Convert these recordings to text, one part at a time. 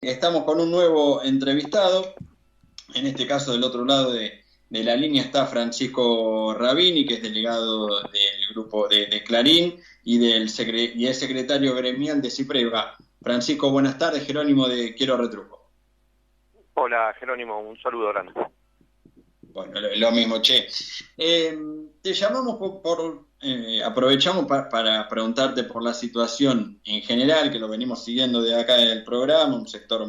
Estamos con un nuevo entrevistado. En este caso, del otro lado de la línea está Francisco Rabini, que es delegado del grupo de Clarín y es secretario gremial de CIPREVA. Francisco, buenas tardes. Jerónimo de Quiero Retruco. Hola Jerónimo, un saludo grande. Bueno, lo mismo, che. Te llamamos aprovechamos para preguntarte por la situación en general, que lo venimos siguiendo de acá del programa, un sector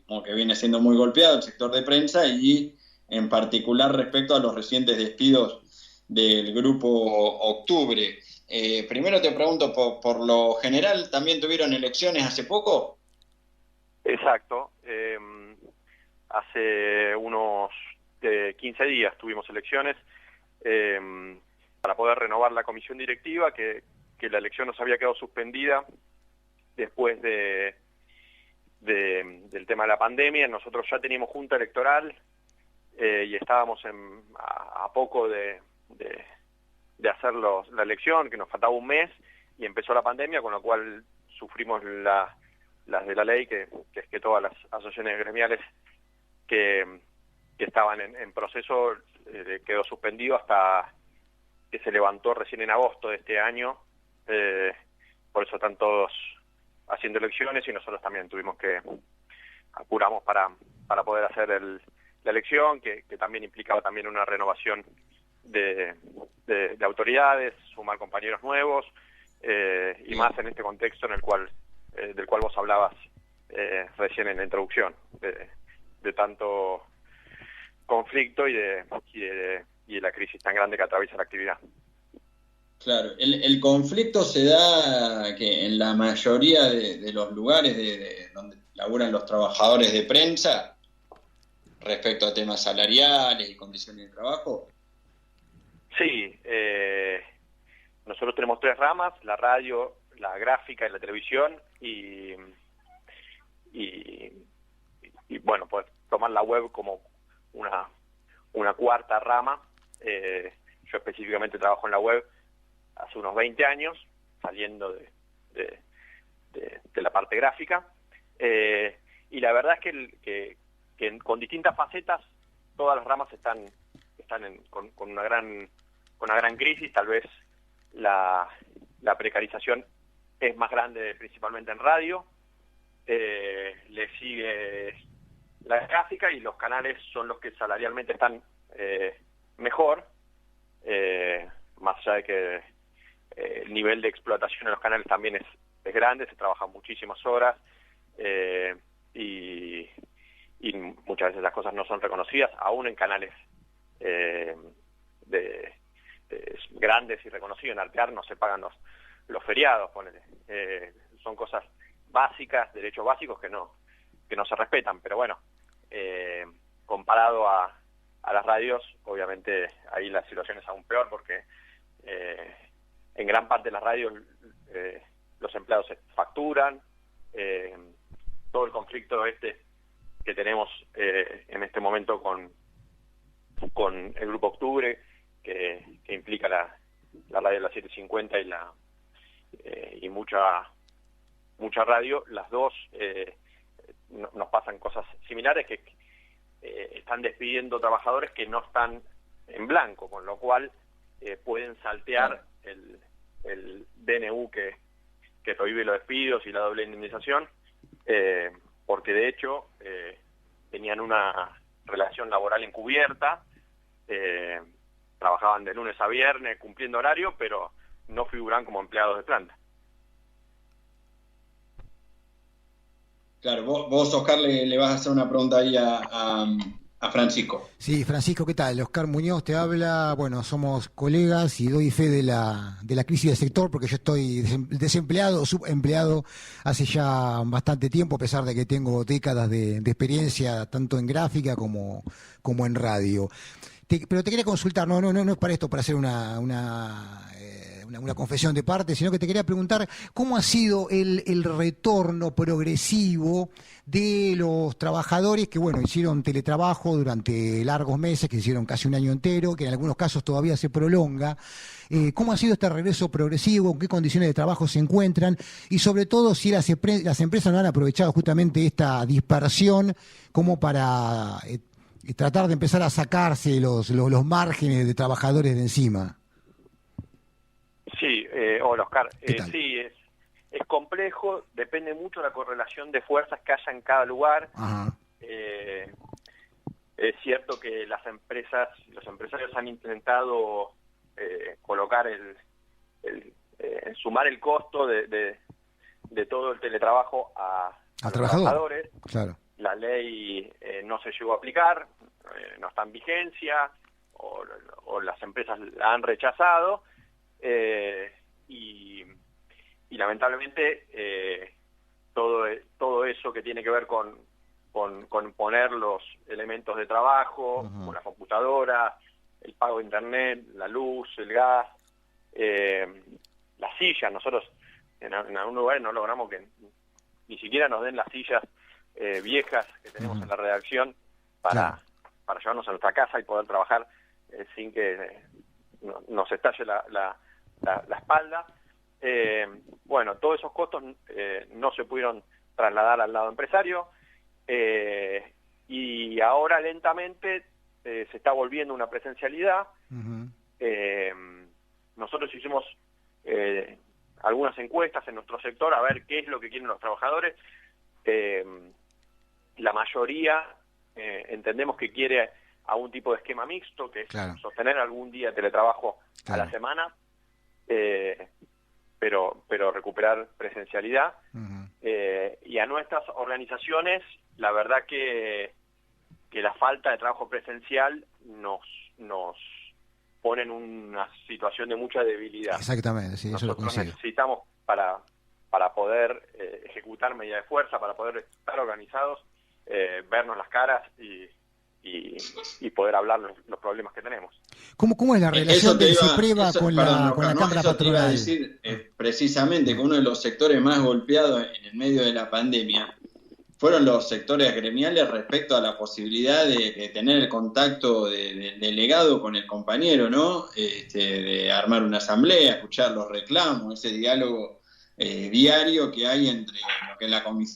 como que viene siendo muy golpeado, el sector de prensa, y en particular respecto a los recientes despidos del grupo Octubre. Primero te pregunto, por lo general, ¿también tuvieron elecciones hace poco? Exacto, hace unos 15 días tuvimos elecciones eh, para poder renovar la comisión directiva, que la elección nos había quedado suspendida después del tema de la pandemia. Nosotros ya teníamos junta electoral y estábamos a poco de hacer la elección, que nos faltaba un mes, y empezó la pandemia, con lo cual sufrimos las de la ley, que es que todas las asociaciones gremiales que estaban en proceso quedó suspendido hasta que se levantó recién en agosto de este año. Por eso están todos haciendo elecciones y nosotros también apuramos para poder hacer la elección, que también implicaba también una renovación de autoridades, sumar compañeros nuevos, y más en este contexto en el cual del cual vos hablabas recién en la introducción, de tanto conflicto y de la crisis tan grande que atraviesa la actividad. Claro, el conflicto se da que en la mayoría de los lugares donde laburan los trabajadores de prensa respecto a temas salariales y condiciones de trabajo. Sí, nosotros tenemos 3 ramas: la radio, la gráfica y la televisión, y bueno, pues tomar la web como una cuarta rama. Yo específicamente trabajo en la web hace unos 20 años, saliendo de la parte gráfica, y la verdad es que con distintas facetas todas las ramas están con una gran crisis. Tal vez la precarización es más grande principalmente en radio, le sigue la gráfica, y los canales son los que salarialmente están mejor, más allá de que el nivel de explotación en los canales también es grande, se trabajan muchísimas horas, y muchas veces las cosas no son reconocidas, aún en canales grandes y reconocidos. En Artear no se pagan los feriados, ponele. Son cosas básicas, derechos básicos que no se respetan, pero bueno, comparado a las radios, obviamente ahí la situación es aún peor, porque en gran parte de las radios los empleados se facturan. Todo el conflicto que tenemos en este momento con el Grupo Octubre, que implica la radio de la 750 y mucha radio, las dos nos pasan cosas similares, que están despidiendo trabajadores que no están en blanco, con lo cual pueden saltear el DNU que prohíbe los despidos y la doble indemnización, porque de hecho tenían una relación laboral encubierta, trabajaban de lunes a viernes cumpliendo horario, pero no figuran como empleados de planta. Claro, vos Oscar, le vas a hacer una pregunta ahí a Francisco. Sí, Francisco, ¿qué tal? Oscar Muñoz te habla. Bueno, somos colegas y doy fe de la crisis del sector, porque yo estoy desempleado, subempleado hace ya bastante tiempo, a pesar de que tengo décadas de experiencia tanto en gráfica como en radio. Pero te quería consultar, no es para esto, para hacer una una confesión de parte, sino que te quería preguntar cómo ha sido el retorno progresivo de los trabajadores que, bueno, hicieron teletrabajo durante largos meses, que hicieron casi un año entero, que en algunos casos todavía se prolonga. ¿Cómo ha sido este regreso progresivo? ¿En qué condiciones de trabajo se encuentran? Y sobre todo, si las empresas no han aprovechado justamente esta dispersión como para tratar de empezar a sacarse los márgenes de trabajadores de encima. Sí, hola Oscar. ¿Qué tal? Sí, es complejo, depende mucho de la correlación de fuerzas que haya en cada lugar. Ajá. Es cierto que los empresarios han intentado colocar sumar el costo de todo el teletrabajo a los trabajadores. Claro. La ley no se llegó a aplicar, no está en vigencia, o las empresas la han rechazado, y lamentablemente todo eso que tiene que ver con poner los elementos de trabajo, Uh-huh. como la computadora, el pago de internet, la luz, el gas, las sillas. Nosotros en algún lugar no logramos que ni siquiera nos den las sillas viejas que tenemos Uh-huh. en la redacción para llevarnos a nuestra casa y poder trabajar sin que nos estalle la espalda. Bueno, todos esos costos no se pudieron trasladar al lado empresario, y ahora lentamente se está volviendo una presencialidad. Uh-huh. Nosotros hicimos algunas encuestas en nuestro sector a ver qué es lo que quieren los trabajadores. La mayoría entendemos que quiere algún tipo de esquema mixto, que es sostener algún día de teletrabajo a la semana, pero recuperar presencialidad. Uh-huh. Y a nuestras organizaciones, la verdad que la falta de trabajo presencial nos pone en una situación de mucha debilidad. Exactamente, sí, eso lo Nosotros consigo. necesitamos para poder ejecutar medidas de fuerza, para poder estar organizados, vernos las caras y poder hablar los problemas que tenemos. ¿Cómo es la relación del CIPREVA con la Cámara eso te iba a Patronal? decir precisamente que uno de los sectores más golpeados en el medio de la pandemia fueron los sectores gremiales respecto a la posibilidad de tener el contacto del delegado con el compañero, ¿no? De armar una asamblea, escuchar los reclamos, ese diálogo diario que hay entre lo que es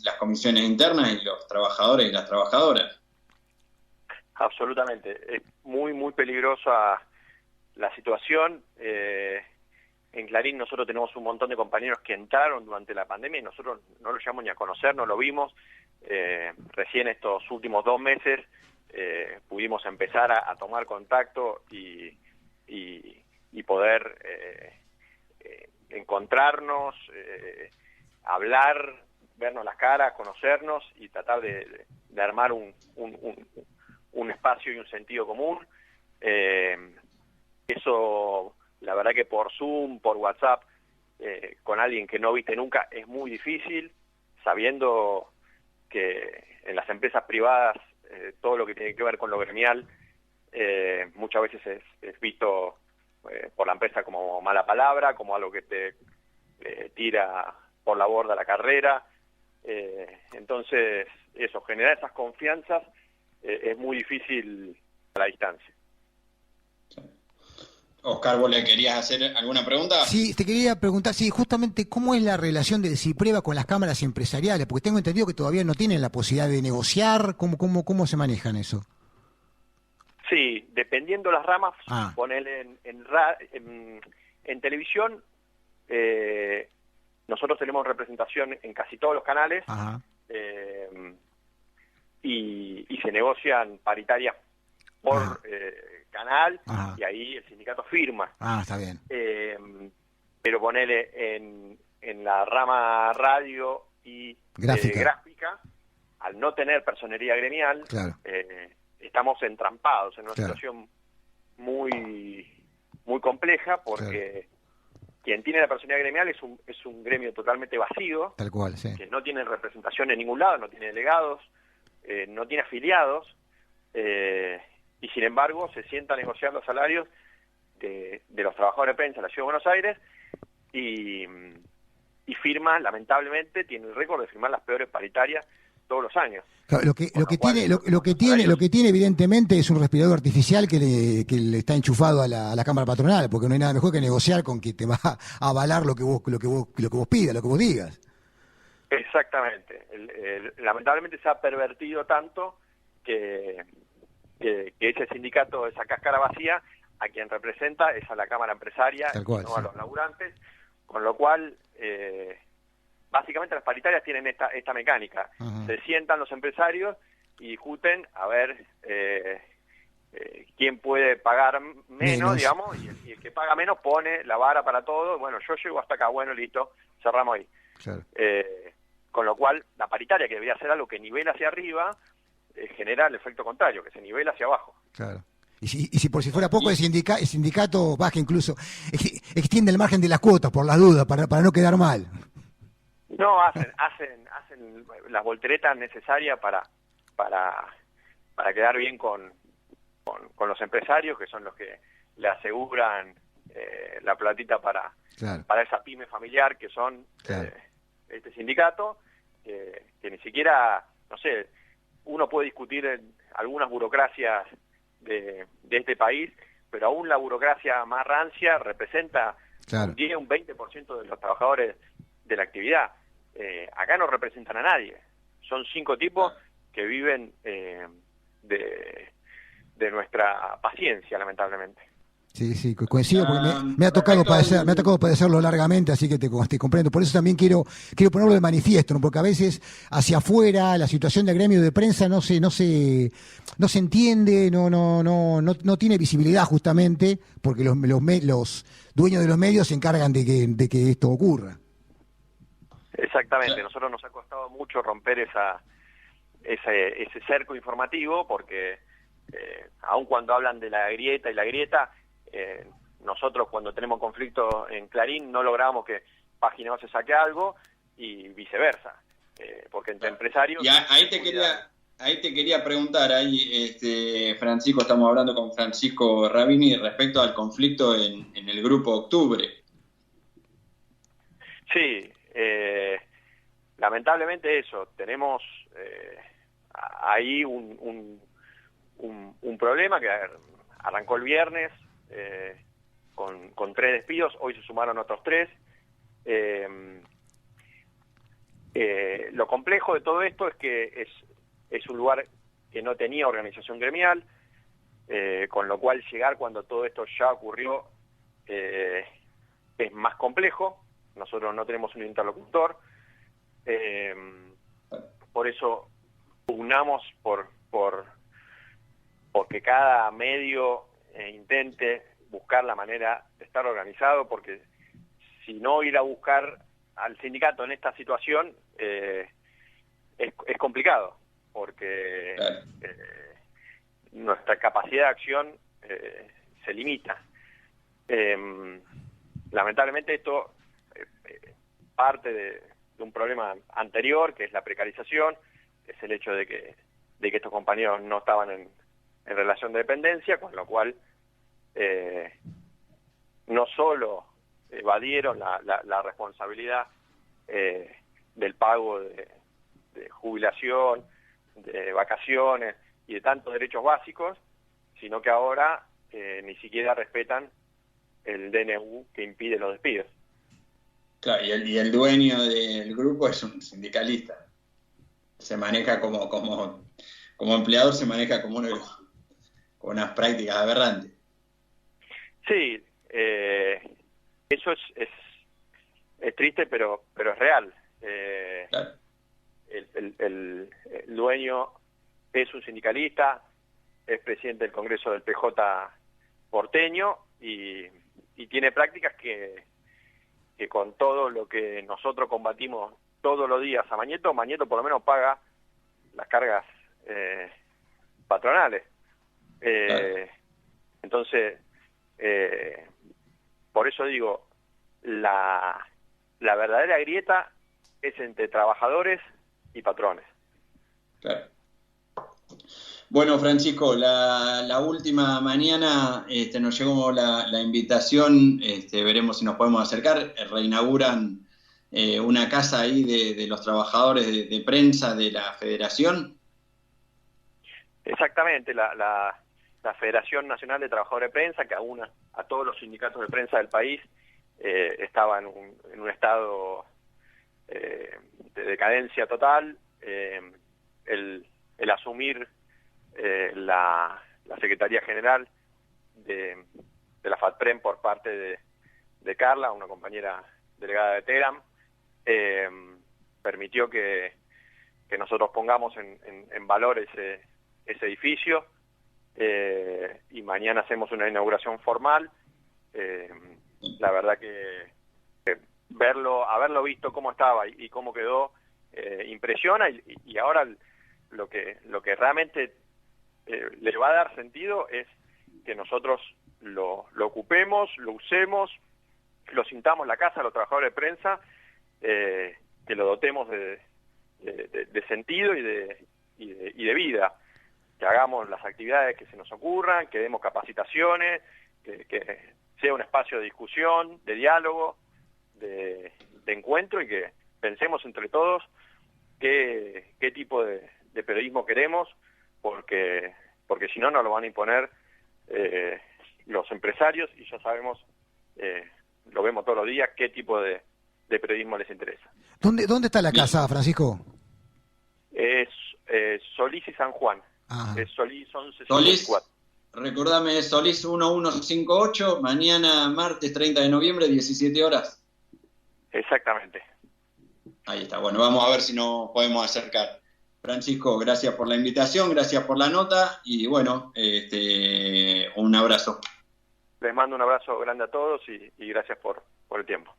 las comisiones internas y los trabajadores y las trabajadoras. Absolutamente, es muy, muy peligrosa la situación. En Clarín nosotros tenemos un montón de compañeros que entraron durante la pandemia y nosotros no los llamamos ni a conocer, no lo vimos. Recién estos últimos 2 meses pudimos empezar a tomar contacto y poder encontrarnos, hablar, vernos las caras, conocernos y tratar de armar un espacio y un sentido común. Eso, la verdad que por Zoom, por WhatsApp, con alguien que no viste nunca, es muy difícil, sabiendo que en las empresas privadas todo lo que tiene que ver con lo gremial muchas veces es visto por la empresa como mala palabra, como algo que te tira por la borda la carrera. Entonces, eso, generar esas confianzas es muy difícil a la distancia. Oscar, ¿vos le querías hacer alguna pregunta? Sí, te quería preguntar, sí, justamente cómo es la relación del CIPREVA con las cámaras empresariales, porque tengo entendido que todavía no tienen la posibilidad de negociar. ¿Cómo se manejan eso? Sí, dependiendo las ramas, ponele en televisión, nosotros tenemos representación en casi todos los canales. Ajá. Y se negocian paritarias por canal. Ajá. Y ahí el sindicato firma. Está bien. Pero ponele en la rama radio y gráfica, al no tener personería gremial, claro, estamos entrampados en una situación muy, muy compleja, porque quien tiene la personería gremial es un gremio totalmente vacío, tal cual, sí, que no tiene representación en ningún lado, no tiene delegados, no tiene afiliados, y sin embargo se sienta a negociar los salarios de los trabajadores de prensa en la Ciudad de Buenos Aires, y firma, lamentablemente, tiene el récord de firmar las peores paritarias todos los años. Claro, lo que tiene evidentemente es un respirador artificial que le está enchufado a la Cámara Patronal, porque no hay nada mejor que negociar con que te va a avalar lo que vos pidas, lo que vos digas. Exactamente. Lamentablemente se ha pervertido tanto que ese sindicato, esa cáscara vacía, a quien representa es a la Cámara Empresaria, Tal cual, no sí. a los laburantes, con lo cual básicamente las paritarias tienen esta mecánica. Ajá. Se sientan los empresarios y discuten a ver quién puede pagar menos, digamos, y el que paga menos pone la vara para todo. Bueno, yo llego hasta acá, bueno, listo, cerramos ahí. Claro. Con lo cual, la paritaria, que debería ser algo que nivela hacia arriba, genera el efecto contrario, que se nivela hacia abajo. Claro. Y si por si fuera poco, el sindicato baja incluso, extiende el margen de las cuotas por las dudas, para no quedar mal. No, hacen las volteretas necesarias para quedar bien con los empresarios, que son los que le aseguran la platita para esa pyme familiar que son este sindicato, que ni siquiera, no sé, uno puede discutir algunas burocracias de este país, pero aún la burocracia más rancia representa un 10, un 20% de los trabajadores de la actividad. Acá no representan a nadie. Son 5 tipos que viven de nuestra paciencia, lamentablemente. Sí, coincido, porque me ha tocado padecerlo largamente, así que te comprendo. Por eso también quiero ponerlo de manifiesto, ¿no? Porque a veces hacia afuera la situación del gremio de prensa no se entiende, no tiene visibilidad, justamente porque los dueños de los medios se encargan de que esto ocurra. Exactamente, nosotros nos ha costado mucho romper ese cerco informativo, porque aun cuando hablan de la grieta y la grieta, nosotros cuando tenemos conflicto en Clarín no logramos que Página 12 saque algo y viceversa, porque entre empresarios... Y ahí te quería preguntar, Francisco, estamos hablando con Francisco Rabini respecto al conflicto en el Grupo Octubre. Sí, lamentablemente eso, tenemos ahí un problema que arrancó el viernes con 3 despidos, hoy se sumaron otros 3. Lo complejo de todo esto es que es un lugar que no tenía organización gremial, con lo cual llegar cuando todo esto ya ocurrió es más complejo. Nosotros no tenemos un interlocutor, por eso pugnamos porque cada medio intente buscar la manera de estar organizado, porque si no ir a buscar al sindicato en esta situación es complicado, porque nuestra capacidad de acción se limita. Lamentablemente esto parte de un problema anterior, que es la precarización, que es el hecho de que estos compañeros no estaban en relación de dependencia, con lo cual no solo evadieron la responsabilidad del pago de jubilación, de vacaciones y de tantos derechos básicos, sino que ahora ni siquiera respetan el DNU que impide los despidos. Claro, y el dueño del grupo es un sindicalista. Se maneja como empleador, se maneja con unas prácticas aberrantes. Sí, eso es triste, pero es real. Claro. El dueño es un sindicalista, es presidente del Congreso del PJ porteño y tiene prácticas que con todo lo que nosotros combatimos todos los días a Mañeto por lo menos paga las cargas patronales. Claro. Entonces, por eso digo, la verdadera grieta es entre trabajadores y patrones. Claro. Bueno, Francisco, la última mañana nos llegó la invitación, veremos si nos podemos acercar, reinauguran una casa ahí de los trabajadores de prensa de la Federación. Exactamente, la Federación Nacional de Trabajadores de Prensa, que aúna a todos los sindicatos de prensa del país, estaba en un estado de decadencia total. El asumir la Secretaría General de la FATPREM por parte de Carla, una compañera delegada de TERAM, permitió que nosotros pongamos en valor ese edificio, y mañana hacemos una inauguración formal. La verdad que haberlo visto cómo estaba y cómo quedó, impresiona, y ahora lo que realmente le va a dar sentido es que nosotros lo ocupemos, lo usemos, lo sintamos la casa, los trabajadores de prensa, que lo dotemos de sentido y de vida, que hagamos las actividades que se nos ocurran, que demos capacitaciones, que sea un espacio de discusión, de diálogo, de encuentro, y que pensemos entre todos qué tipo de periodismo queremos, porque si no nos lo van a imponer los empresarios, y ya sabemos, lo vemos todos los días, qué tipo de periodismo les interesa. ¿Dónde está la casa, Francisco? Es Solís y San Juan. Ajá. Es Solís 1154. Solís, recordame, Solís 1158, mañana martes 30 de noviembre, 17 horas. Exactamente. Ahí está, bueno, vamos a ver si nos podemos acercar. Francisco, gracias por la invitación, gracias por la nota, y bueno, un abrazo. Les mando un abrazo grande a todos y gracias por el tiempo.